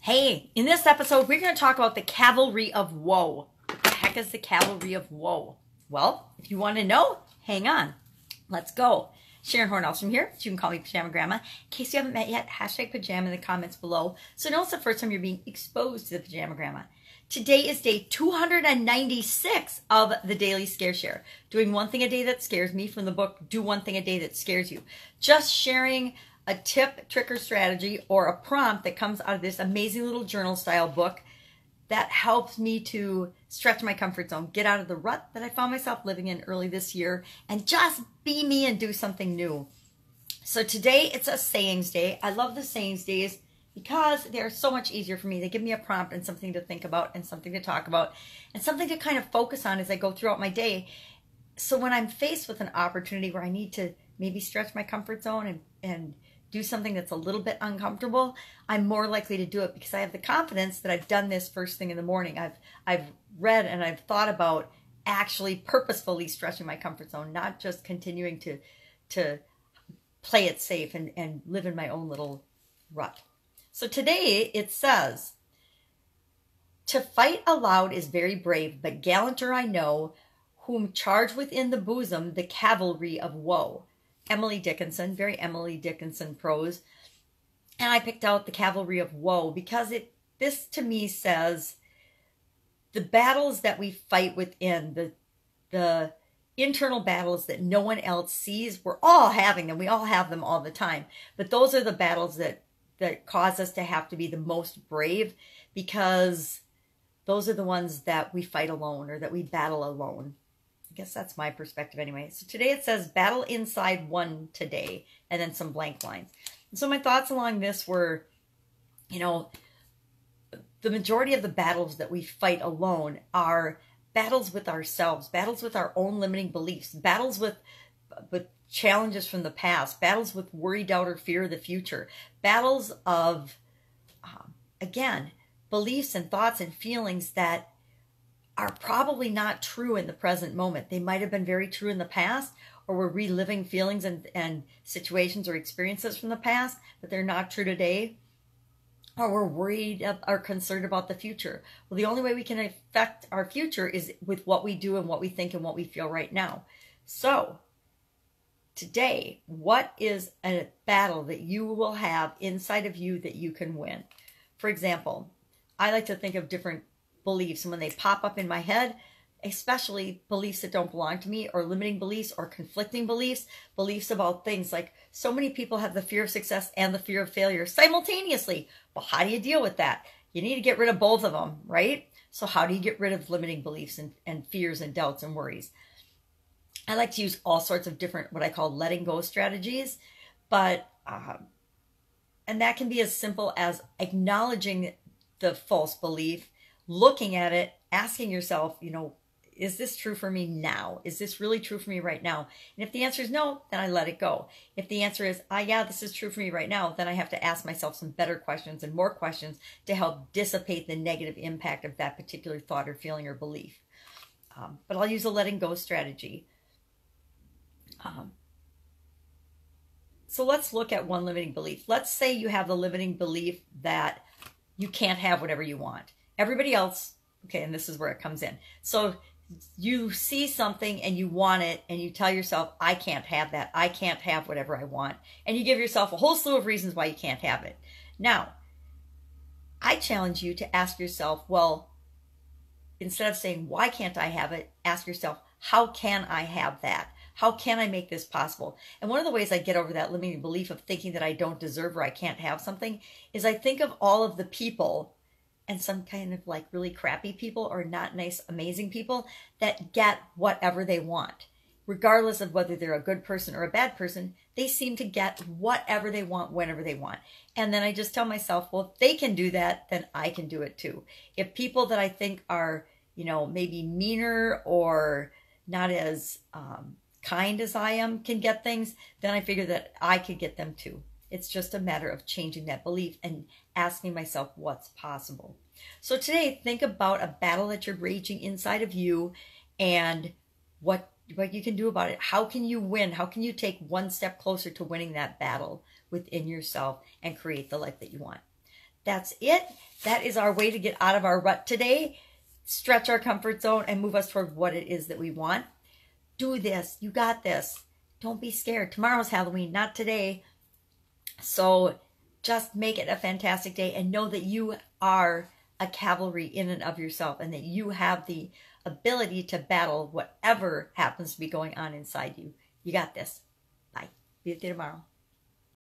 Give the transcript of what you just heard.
Hey, in this episode, we're going to talk about the Cavalry of Woe. What the heck is the Cavalry of Woe? Well, if you want to know, hang on. Let's go. Sharon Horne-Ellstrom here. You can call me Pajama Grandma. In case you haven't met yet, hashtag pajama in the comments below. So know it's the first time you're being exposed to the Pajama Grandma. Today is day 296 of the Daily Scare Share. Doing one thing a day that scares me from the book, Do One Thing a Day That Scares You. Just sharing a tip, trick, or strategy, or a prompt that comes out of this amazing little journal style book that helps me to stretch my comfort zone, get out of the rut that I found myself living in early this year, and just be me and do something new. So today it's a sayings day. I love the sayings days because they're so much easier for me. They give me a prompt and something to think about and something to talk about and something to kind of focus on as I go throughout my day. So when I'm faced with an opportunity where I need to maybe stretch my comfort zone and do something that's a little bit uncomfortable, I'm more likely to do it because I have the confidence that I've done this first thing in the morning. I've read and I've thought about actually purposefully stretching my comfort zone, not just continuing to play it safe and live in my own little rut. So today it says, "To fight aloud is very brave, but gallanter I know, whom charge within the bosom the cavalry of woe." Emily Dickinson, very Emily Dickinson prose. And I picked out the Cavalry of Woe because this to me says the battles that we fight within, the internal battles that no one else sees, we're all having them. We all have them all the time. But those are the battles that cause us to have to be the most brave because those are the ones that we fight alone or that we battle alone. I guess that's my perspective anyway. So today it says battle inside one today, and then some blank lines. And so my thoughts along this were, the majority of the battles that we fight alone are battles with ourselves, battles with our own limiting beliefs, battles with challenges from the past, battles with worry, doubt, or fear of the future, battles of, again, beliefs and thoughts and feelings that are probably not true in the present moment. They might have been very true in the past, or we're reliving feelings and situations or experiences from the past, but they're not true today, or we're worried or concerned about the future. Well, the only way we can affect our future is with what we do and what we think and what we feel right now. So today, what is a battle that you will have inside of you that you can win? For example, I like to think of different beliefs, and when they pop up in my head, especially beliefs that don't belong to me, or limiting beliefs or conflicting beliefs about things like so many people have the fear of success and the fear of failure simultaneously. Well, how do you deal with that? You need to get rid of both of them, right? So how do you get rid of limiting beliefs and fears and doubts and worries? I like to use all sorts of different, what I call letting go strategies, but and that can be as simple as acknowledging the false belief, looking at it, asking yourself, is this true for me now? Is this really true for me right now? And if the answer is no, then I let it go. If the answer is, yeah, this is true for me right now, then I have to ask myself some better questions and more questions to help dissipate the negative impact of that particular thought or feeling or belief. But I'll use a letting go strategy. So let's look at one limiting belief. Let's say you have the limiting belief that you can't have whatever you want. Everybody else, okay, and this is where it comes in. So you see something and you want it and you tell yourself, I can't have that. I can't have whatever I want. And you give yourself a whole slew of reasons why you can't have it. Now, I challenge you to ask yourself, well, instead of saying, why can't I have it? Ask yourself, how can I have that? How can I make this possible? And one of the ways I get over that limiting belief of thinking that I don't deserve or I can't have something is I think of all of the people and some kind of like really crappy people or not nice, amazing people that get whatever they want. Regardless of whether they're a good person or a bad person, they seem to get whatever they want, whenever they want. And then I just tell myself, well, if they can do that, then I can do it too. If people that I think are, maybe meaner or not as kind as I am can get things, then I figure that I could get them too. It's just a matter of changing that belief and asking myself what's possible. So today, think about a battle that you're raging inside of you and what you can do about it. How can you win? How can you take one step closer to winning that battle within yourself and create the life that you want? that's it. That is our way to get out of our rut today, stretch our comfort zone, and move us toward what it is that we want. Do this. You got this. Don't be scared. Tomorrow's Halloween, not today. So just make it a fantastic day and know that you are a cavalry in and of yourself, and that you have the ability to battle whatever happens to be going on inside you. You got this. Bye. Be with you tomorrow.